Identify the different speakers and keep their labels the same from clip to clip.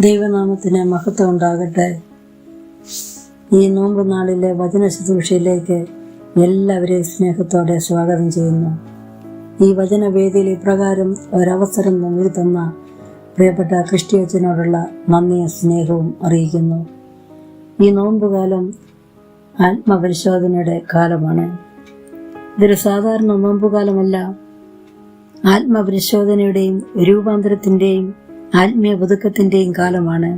Speaker 1: ദൈവനാമത്തിന് മഹത്വം ഉണ്ടാകട്ടെ. ഈ നോമ്പ് നാളിലെ വചന ശുശ്രൂഷയിലേക്ക് എല്ലാവരെയും സ്നേഹത്തോടെ സ്വാഗതം ചെയ്യുന്നു. ഈ വചനവേദിയിൽ ഇപ്രകാരം ഒരവസരം മുന്നിൽ തന്ന പ്രിയപ്പെട്ട ക്രിസ്ത്യച്ചനോടുള്ള നന്ദിയും സ്നേഹവും അറിയിക്കുന്നു. ഈ നോമ്പുകാലം ആത്മപരിശോധനയുടെ കാലമാണ്. ഇതൊരു സാധാരണ നോമ്പുകാലമല്ല. ആത്മപരിശോധനയുടെയും രൂപാന്തരത്തിന്റെയും ആത്മീയ പുതുക്കത്തിന്റെയും കാലമാണ്.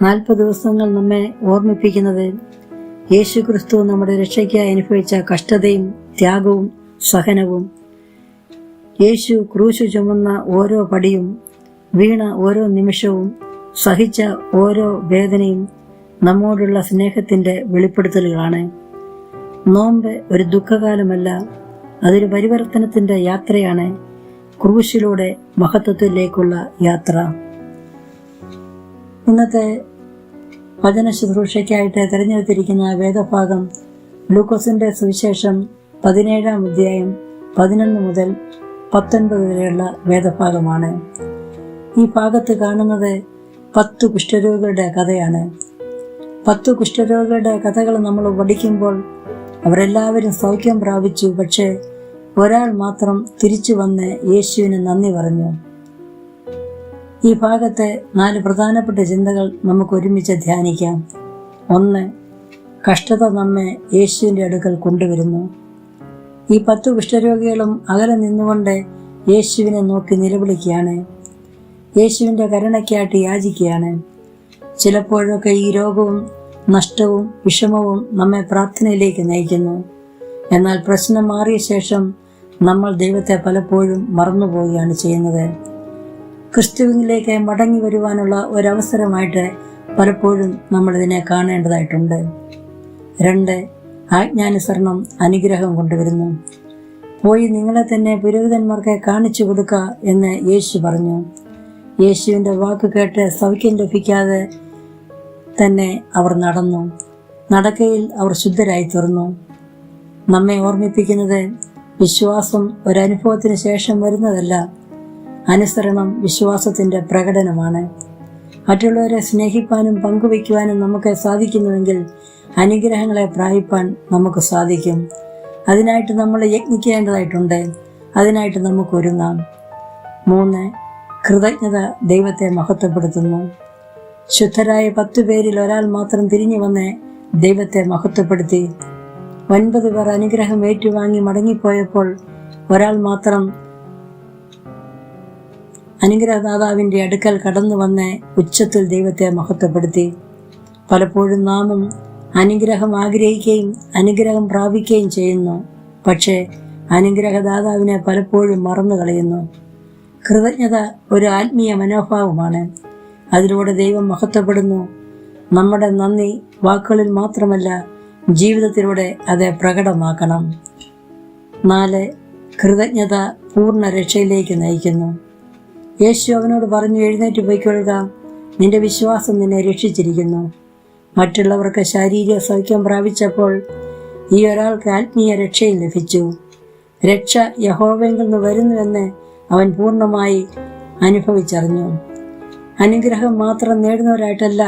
Speaker 1: 40 ദിവസങ്ങൾ നമ്മെ ഓർമ്മിപ്പിക്കുന്നത് യേശു ക്രിസ്തു നമ്മുടെ രക്ഷയ്ക്കായി അനുഭവിച്ച കഷ്ടതയും ത്യാഗവും സഹനവും, യേശു ക്രൂശു ചുമന്ന ഓരോ പടിയും, വീണ ഓരോ നിമിഷവും, സഹിച്ച ഓരോ വേദനയും നമ്മോടുള്ള സ്നേഹത്തിന്റെ വെളിപ്പെടുത്തലുകളാണ്. നോമ്പ് ഒരു ദുഃഖകാലമല്ല, അതൊരു പരിവർത്തനത്തിന്റെ യാത്രയാണ്. ക്രൂശിലൂടെ മഹത്വത്തിലേക്കുള്ള യാത്ര. ഇന്നത്തെ വചന ശുശ്രൂഷയ്ക്കായിട്ട് തിരഞ്ഞെടുത്തിരിക്കുന്ന വേദഭാഗം ലൂക്കോസിന്റെ സുവിശേഷം 17-ാം അധ്യായം 11 മുതൽ 19 വരെയുള്ള വേദഭാഗമാണ്. ഈ ഭാഗത്ത് കാണുന്നത് 10 കുഷ്ഠരോഗികളുടെ കഥയാണ്. 10 കുഷ്ഠരോഗികളുടെ കഥകൾ നമ്മൾ പഠിക്കുമ്പോൾ അവരെല്ലാവരും സൗഖ്യം പ്രാപിച്ചു. പക്ഷേ ഒരാൾ മാത്രം തിരിച്ചു വന്ന് യേശുവിന് നന്ദി പറഞ്ഞു. ഈ ഭാഗത്തെ 4 പ്രധാനപ്പെട്ട ചിന്തകൾ നമുക്ക് ഒരുമിച്ച് ധ്യാനിക്കാം. 1. കഷ്ടത നമ്മെ യേശുവിന്റെ അടുക്കൽ കൊണ്ടുവരുന്നു. ഈ 10 കുഷ്ഠരോഗികളും അകലെ നിന്നുകൊണ്ട് യേശുവിനെ നോക്കി നിലവിളിക്കുകയാണ്. യേശുവിന്റെ കരുണയ്ക്കായിട്ട് യാചിക്കുകയാണ്. ചിലപ്പോഴൊക്കെ ഈ രോഗവും നഷ്ടവും വിഷമവും നമ്മെ പ്രാർത്ഥനയിലേക്ക് നയിക്കുന്നു. എന്നാൽ പ്രശ്നം മാറിയ ശേഷം നമ്മൾ ദൈവത്തെ പലപ്പോഴും മറന്നുപോവുകയാണ് ചെയ്യുന്നത്. ക്രിസ്തുവിലേക്ക് മടങ്ങി വരുവാനുള്ള ഒരവസരമായിട്ട് പലപ്പോഴും നമ്മൾ ഇതിനെ കാണേണ്ടതായിട്ടുണ്ട്. 2. ആജ്ഞാനുസരണം അനുഗ്രഹം കൊണ്ടുവരുന്നു. പോയി നിങ്ങളെ തന്നെ പുരോഹിതന്മാർക്ക് കാണിച്ചു കൊടുക്കുക എന്ന് യേശു പറഞ്ഞു. യേശുവിന്റെ വാക്ക് കേട്ട് സൗഖ്യം ലഭിക്കാതെ തന്നെ അവർ നടന്നു. നടക്കയിൽ അവർ ശുദ്ധരായി തീർന്നു. നമ്മെ ഓർമ്മിപ്പിക്കുന്നത് വിശ്വാസം ഒരനുഭവത്തിന് ശേഷം വരുന്നതല്ല, അനുസരണം വിശ്വാസത്തിന്റെ പ്രകടനമാണ്. മറ്റുള്ളവരെ സ്നേഹിപ്പാനും പങ്കുവയ്ക്കുവാനും നമുക്ക് സാധിക്കുന്നുവെങ്കിൽ അനുഗ്രഹങ്ങളെ പ്രാപിപ്പാൻ നമുക്ക് സാധിക്കും. അതിനായിട്ട് നമ്മൾ യത്നിക്കേണ്ടതായിട്ടുണ്ട്. അതിനായിട്ട് നമുക്ക് ഒരുങ്ങാം. 3. കൃതജ്ഞത ദൈവത്തെ മഹത്വപ്പെടുത്തുന്നു. ശുദ്ധരായ 10 പേരിൽ ഒരാൾ മാത്രം തിരിഞ്ഞു വന്ന് ദൈവത്തെ മഹത്വപ്പെടുത്തി. 9 പേർ അനുഗ്രഹം ഏറ്റുവാങ്ങി മടങ്ങിപ്പോയപ്പോൾ ഒരാൾ മാത്രം അനുഗ്രഹദാതാവിന്റെ അടുക്കൽ കടന്നു വന്ന് ഉച്ചത്തിൽ ദൈവത്തെ മഹത്വപ്പെടുത്തി. പലപ്പോഴും നാമും അനുഗ്രഹം ആഗ്രഹിക്കുകയും അനുഗ്രഹം പ്രാപിക്കുകയും ചെയ്യുന്നു. പക്ഷേ അനുഗ്രഹദാതാവിനെ പലപ്പോഴും മറന്നു കളയുന്നു. കൃതജ്ഞത ഒരു ആത്മീയ മനോഭാവമാണ്. അതിലൂടെ ദൈവം മഹത്വപ്പെടുന്നു. നമ്മുടെ നന്ദി വാക്കുകളിൽ മാത്രമല്ല, ജീവിതത്തിലൂടെ അത് പ്രകടമാക്കണം. 4. കൃതജ്ഞത പൂർണ്ണ രക്ഷയിലേക്ക് നയിക്കുന്നു. യേശു അവനോട് പറഞ്ഞു, എഴുന്നേറ്റ് പോയിക്കൊള്ളുക, നിന്റെ വിശ്വാസം നിന്നെ രക്ഷിച്ചിരിക്കുന്നു. മറ്റുള്ളവർക്ക് ശാരീരിക സൗഖ്യം പ്രാപിച്ചപ്പോൾ ഈ ഒരാൾക്ക് ആത്മീയ രക്ഷയും ലഭിച്ചു. രക്ഷ യഹോവയിൽ നിന്ന് വരുന്നുവെന്ന് അവൻ പൂർണ്ണമായി അനുഭവിച്ചറിഞ്ഞു. അനുഗ്രഹം മാത്രം നേടുന്നവരായിട്ടല്ല,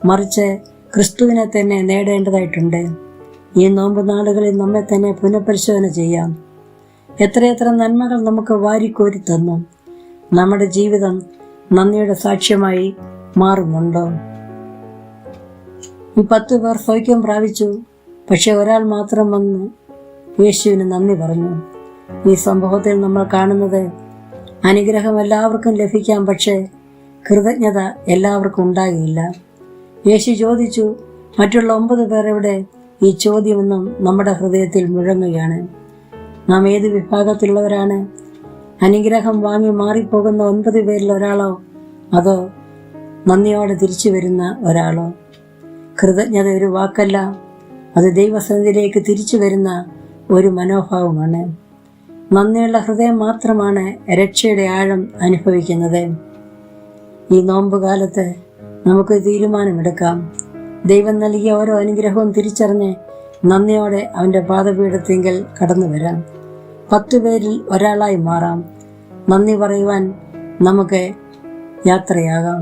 Speaker 1: മറിച്ച് ക്രിസ്തുവിനെ തന്നെ നേടേണ്ടതായിട്ടുണ്ട്. ഈ നോമ്പ് നാളുകളിൽ നമ്മെ തന്നെ പുനഃപരിശോധന ചെയ്യാം. എത്രയെത്ര നന്മകൾ നമുക്ക് വാരിക്കോരി തന്നു. നമ്മുടെ ജീവിതം നന്ദിയുടെ സാക്ഷ്യമായി മാറുന്നുണ്ടോ? ഈ 10 പേർ സൗഖ്യം പ്രാപിച്ചു. പക്ഷെ ഒരാൾ മാത്രം വന്ന് യേശുവിന് നന്ദി പറഞ്ഞു. ഈ സംഭവത്തിൽ നമ്മൾ കാണുന്നത് അനുഗ്രഹം എല്ലാവർക്കും ലഭിക്കാം, പക്ഷേ കൃതജ്ഞത എല്ലാവർക്കും ഉണ്ടാകില്ല. യേശു ചോദിച്ചു, മറ്റുള്ള 9 പേർ എവിടെ? ഈ ചോദ്യമെന്നും നമ്മുടെ ഹൃദയത്തിൽ മുഴങ്ങുകയാണ്. നാം ഏത് വിഭാഗത്തിലുള്ളവരാണ്? അനുഗ്രഹം വാങ്ങി മാറിപ്പോകുന്ന 9 പേരിൽ ഒരാളോ, അതോ നന്ദിയോടെ തിരിച്ചു വരുന്ന ഒരാളോ? കൃതജ്ഞത ഒരു വാക്കല്ല, അത് ദൈവസന്നിധിയിലേക്ക് തിരിച്ചു വരുന്ന ഒരു മനോഭാവമാണ്. നന്ദിയുള്ള ഹൃദയം മാത്രമാണ് രക്ഷയുടെ ആഴം അനുഭവിക്കുന്നത്. ഈ നോമ്പുകാലത്ത് നമുക്ക് തീരുമാനമെടുക്കാം. ദൈവം നൽകിയ ഓരോ അനുഗ്രഹവും തിരിച്ചറിഞ്ഞ് നന്ദിയോടെ അവന്റെ പാദപീഠത്തിങ്കൽ കടന്നു വരാം. 10 പേരിൽ ഒരാളായി മാറാം. നന്ദി പറയുവാൻ നമുക്ക് യാത്രയാകാം.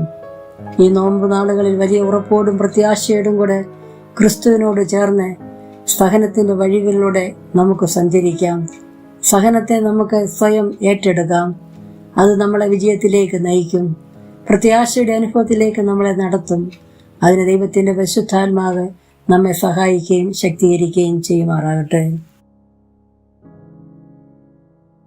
Speaker 1: ഈ നോമ്പ് നാളുകളിൽ വലിയ ഉറപ്പോടും പ്രത്യാശയോടും കൂടെ ക്രിസ്തുവിനോട് ചേർന്ന് സഹനത്തിന്റെ വഴികളിലൂടെ നമുക്ക് സഞ്ചരിക്കാം. സഹനത്തെ നമുക്ക് സ്വയം ഏറ്റെടുക്കാം. അത് നമ്മളെ വിജയത്തിലേക്ക് നയിക്കും. പ്രത്യാശയുടെ അനുഭവത്തിലേക്ക് നമ്മളെ നടത്തും. അതിന് ദൈവത്തിന്റെ പരിശുദ്ധാത്മാവ് നമ്മെ സഹായിക്കുകയും ശക്തീകരിക്കുകയും ചെയ്യുമാറാകട്ടെ.